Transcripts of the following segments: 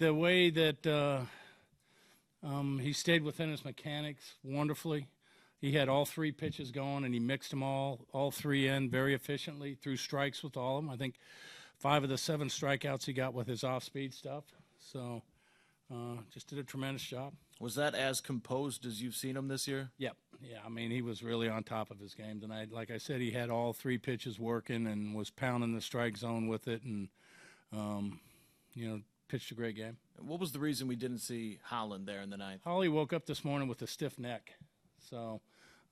the way that he stayed within his mechanics wonderfully. He had all three pitches going, and he mixed them all three in very efficiently, threw strikes with all of them. I think 5 of the 7 strikeouts he got with his off-speed stuff. So just did a tremendous job. Was that as composed as you've seen him this year? Yep. Yeah, I mean, he was really on top of his game tonight. Like I said, he had all 3 pitches working and was pounding the strike zone with it and, pitched a great game. What was the reason we didn't see Holland there in the 9th? Holly woke up this morning with a stiff neck. So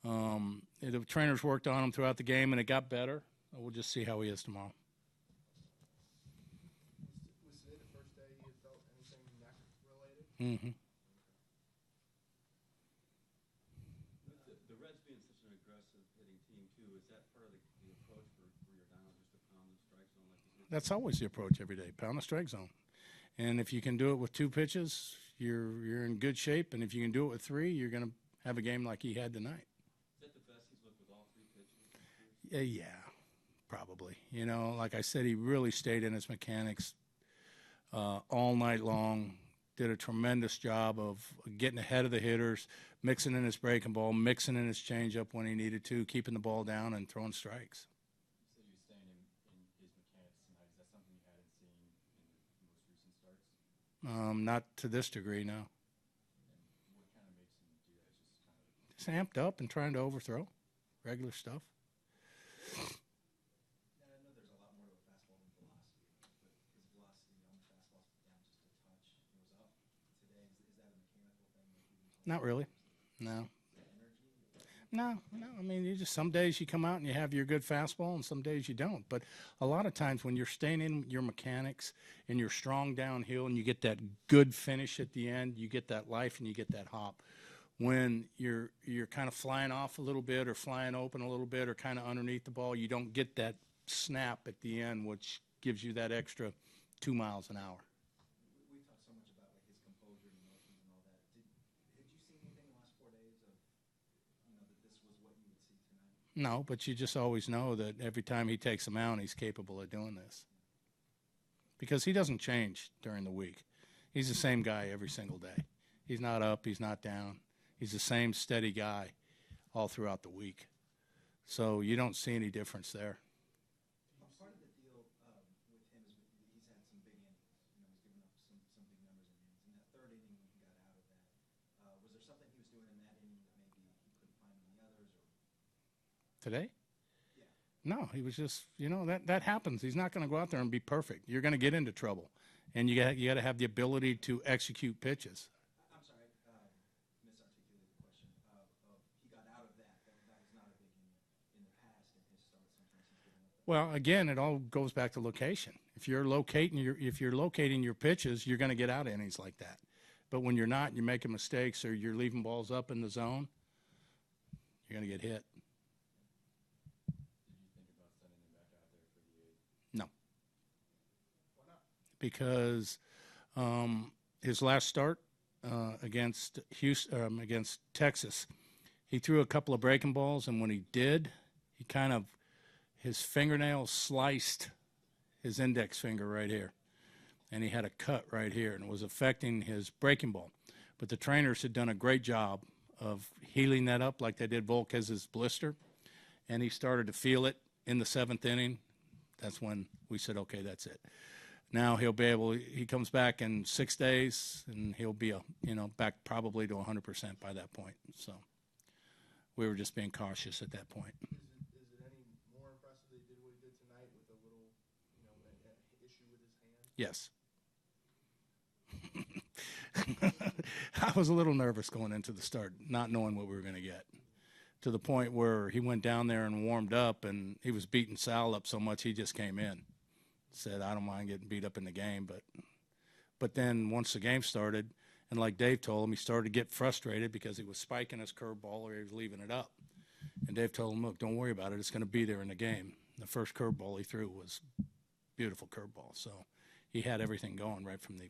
the trainers worked on him throughout the game, and it got better. We'll just see how he is tomorrow. Was today the first day you felt anything neck-related? Mm-hmm. The Reds being such an aggressive hitting team, too, is that part of the approach for Yordano, just to pound the strike zone like you did? That's always the approach every day, pound the strike zone. And if you can do it with 2 pitches, you're in good shape. And if you can do it with 3, you're going to have a game like he had tonight. Is that the best he's looked with all 3 pitches? Yeah, probably. Like I said, he really stayed in his mechanics all night long. Did a tremendous job of getting ahead of the hitters, mixing in his breaking ball, mixing in his changeup when he needed to, keeping the ball down and throwing strikes. You said he was staying in his mechanics tonight. Is that something you hadn't seen in the most recent starts? Not to this degree, no. And what kind of makes him do that? Just amped up and trying to overthrow, regular stuff. I know there's a lot more to a fastball than velocity, but his velocity on the fastball's down just a touch. It was up today. Is that a mechanical thing? Not really. No. No. I mean, some days you come out and you have your good fastball, and some days you don't. But a lot of times when you're staying in your mechanics and you're strong downhill and you get that good finish at the end, you get that life and you get that hop. When you're kind of flying off a little bit or flying open a little bit or kind of underneath the ball, you don't get that snap at the end, which gives you that extra 2 miles an hour. We talked so much about his composure and emotions and all that. Did you see anything in the last 4 days of that this was what you would see tonight? No, but you just always know that every time he takes a mound, he's capable of doing this. Because he doesn't change during the week. He's the same guy every single day. He's not up, he's not down. He's the same steady guy all throughout the week. So you don't see any difference there. Part of the deal with him is he's had some big innings. He's given up some big numbers in innings. In that 3rd inning, when he got out of that, was there something he was doing in that inning that maybe he couldn't find in the others? Today? Yeah. No, he was just, that happens. He's not going to go out there and be perfect. You're going to get into trouble. And you got to have the ability to execute pitches. I'm sorry, misarticulated the question. He got out of that. That was not a big inning in the past in his starts. Sometimes he's given up. Well, again, it all goes back to location. If you're locating your pitches, you're going to get out of innings like that. But when you're not, you're making mistakes or you're leaving balls up in the zone, you're going to get hit. Did you think about sending him back out there for the 8th? No. Why not? Because his last start against Texas, he threw a couple of breaking balls, and when he did, his fingernail sliced his index finger right here, and he had a cut right here, and it was affecting his breaking ball. But the trainers had done a great job of healing that up like they did Volquez's blister, and he started to feel it in the 7th inning. That's when we said, okay, that's it. Now he comes back in 6 days, and he'll be back probably to 100% by that point. So we were just being cautious at that point. Is it any more impressive that he did what he did tonight with a little, issue with his hand? Yes. I was a little nervous going into the start, not knowing what we were going to get, to the point where he went down there and warmed up, and he was beating Sal up so much he just came in. Said, I don't mind getting beat up in the game, but then once the game started, and like Dave told him, he started to get frustrated because he was spiking his curveball or he was leaving it up. And Dave told him, look, don't worry about it. It's going to be there in the game. The first curveball he threw was beautiful curveball. So he had everything going right from the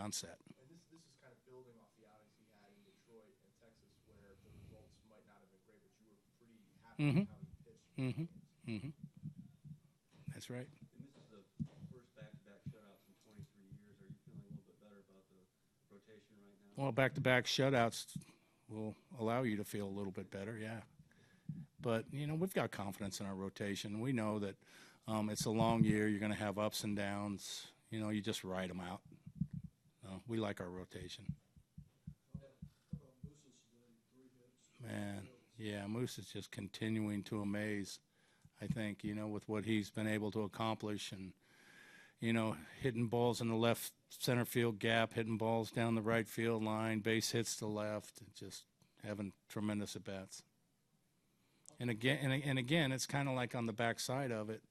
onset. And this is kind of building off the outings he had in Detroit and Texas, where the results might not have been great, but you were pretty happy with how he pitched. Mm-hmm. That's right. And this is the first back-to-back shutouts in 23 years. Are you feeling a little bit better about Well, back-to-back shutouts will allow you to feel a little bit better, yeah. But, we've got confidence in our rotation. We know that it's a long year. You're going to have ups and downs. You just ride them out. We like our rotation. Man, yeah, Moose is just continuing to amaze, I think, with what he's been able to accomplish and, hitting balls in the left center field gap, hitting balls down the right field line, base hits to left, just having tremendous at-bats. And again, it's kind of like on the backside of it.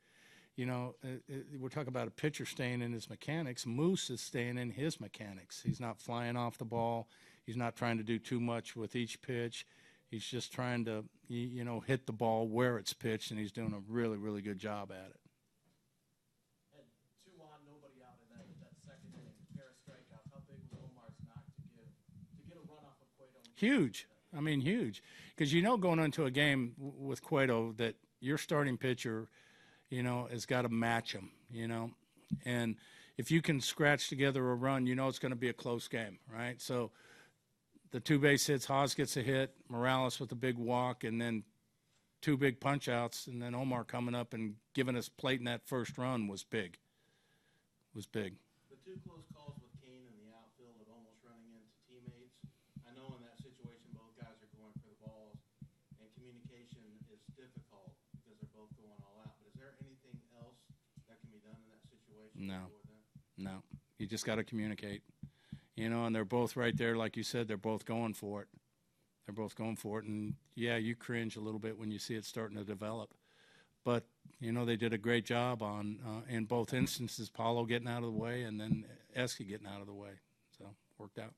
We're talking about a pitcher staying in his mechanics. Moose is staying in his mechanics. He's not flying off the ball. He's not trying to do too much with each pitch. He's just trying to, hit the ball where it's pitched, and he's doing a really, really good job at it. And 2 on, nobody out in that second inning. Pair of strikeouts. How big was Omar's knock to get a run off of Cueto? Huge. I mean, huge. Because going into a game with Cueto that your starting pitcher, has got to match him, And if you can scratch together a run, it's going to be a close game, right? So the 2 base hits, Haas gets a hit, Morales with a big walk, and then 2 big punch-outs, and then Omar coming up and giving us plate in that first run was big. The 2 close calls with Kane in the outfield of almost running into teammates. I know in that situation both guys are going for the balls, and communication is difficult because they're both going all out. But is there anything else that can be done in that situation? No. You just got to communicate. And they're both right there, like you said, they're both going for it. And, yeah, you cringe a little bit when you see it starting to develop. But, they did a great job in both instances, Paulo getting out of the way and then Esky getting out of the way. So, worked out.